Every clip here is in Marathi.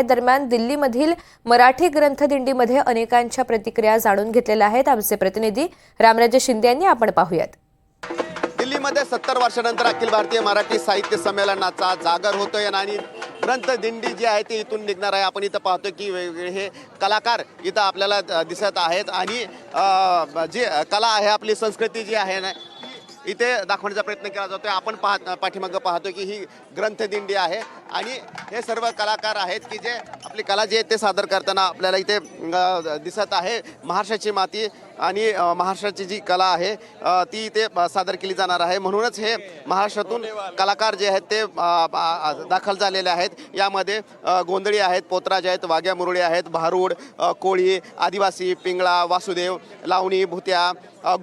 दरम्यान दिल्लीमधील मराठी ग्रंथदिंडीमध्ये अनेकांच्या प्रतिक्रिया जाणून घेतलेल्या आहेत। आमचे प्रतिनिधी रामराजे शिंदे यांनी आपण पाहूयात। दिल्लीमध्ये 70 वर्षानंतर अखिल भारतीय मराठी साहित्य संमेलनाचा जागर होतोय आणि ग्रंथदिंडी जी आहे ती इथून निघणार आहे। आपण इथं पाहतो की वेगवेगळे हे कलाकार इथं आपल्याला दिसत आहेत आणि जी कला आहे, आपली संस्कृती जी आहे ना, इथे दाखवण्याचा प्रयत्न केला जातोय। आपण पाठीमागं पाहतो की ही ग्रंथदिंडी आहे आणि हे सर्व कलाकार आहेत की जे आपली कला जी आहे ते सादर करताना आपल्याला इथे दिसत आहे। महाराष्ट्राची माती आणि महाराष्ट्राची जी कला आहे ती इथे सादर केली जाणार आहे। म्हणूनच हे महाराष्ट्रातून कलाकार जे आहेत ते दाखल झालेले आहेत। यामध्ये गोंधळी आहेत, पोतराज आहेत, वाघ्या मुरळी आहेत, भारूड, कोळी, आदिवासी, पिंगळा, वासुदेव, लावणी, भुत्या,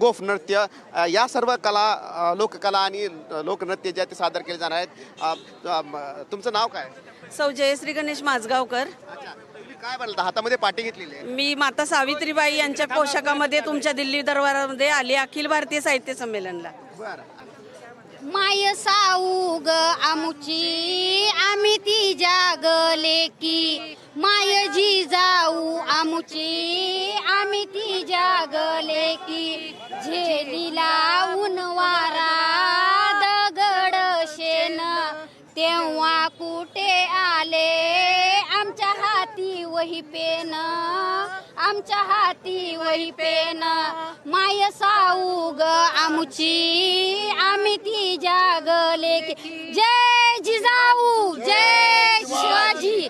गोफ नृत्य या सर्व कला, लोककला आणि लोकनृत्य जे ते सादर केले जाणार आहेत। तुमचं नाव काय? सौ जयश्री गणेश माझगावकर। काय बोलता? हातामध्ये पाटी घेतलेली आहे। मी माता सावित्रीबाई यांच्या पोशाखामध्ये तुमच्या दिल्ली दरबारामध्ये आली अखिल भारतीय साहित्य संमेलनला। माय साऊग आमुची आम्ही ती जागले की, माय जी जाऊ आमुची आम्ही ती जागले की, झेलीला उनवारा दगड शेन तेव्हा कुठे आले आमच्या हाती वही पेन, आमच्या हाती वही पेन। माय साऊग आमुची आम्ही ती जागले की, जय जिजाऊ जय शिवाजी।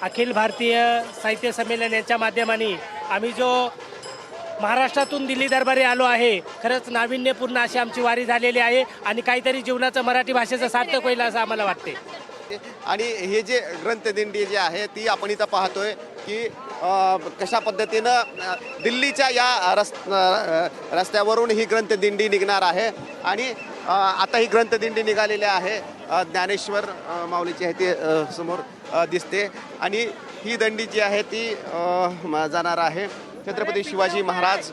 अखिल भारतीय साहित्य संमेलन यांच्या माध्यमाने आम्ही जो महाराष्ट्रातून दिल्ली दरबारी आलो आहे, खरंच नाविन्यपूर्ण अशी आमची वारी झालेली आहे आणि काहीतरी जीवनाचं मराठी भाषेचं सार्थक होईल असं आम्हाला वाटते। आणि हे जे ग्रंथदिंडी जी आहे ती आपण इथं पाहतोय की कशा पद्धतीनं दिल्लीच्या या रस्त्यावरून ही ग्रंथदिंडी निघणार आहे आणि आता ही ग्रंथदिंडी निघालेली आहे। ज्ञानेश्वर माऊलीची आहे ती समोर दिसते आणि ही दिंडी जी आहे ती जाणार आहे छत्रपती शिवाजी महाराज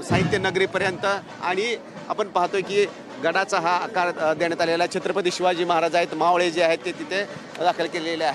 साहित्य नगरीपर्यंत। आणि आपण पाहतोय की गडाचा हा आकार देण्यात आलेला छत्रपती शिवाजी महाराज आहेत, मावळे जे आहेत ते तिथे दाखल केलेले आहेत।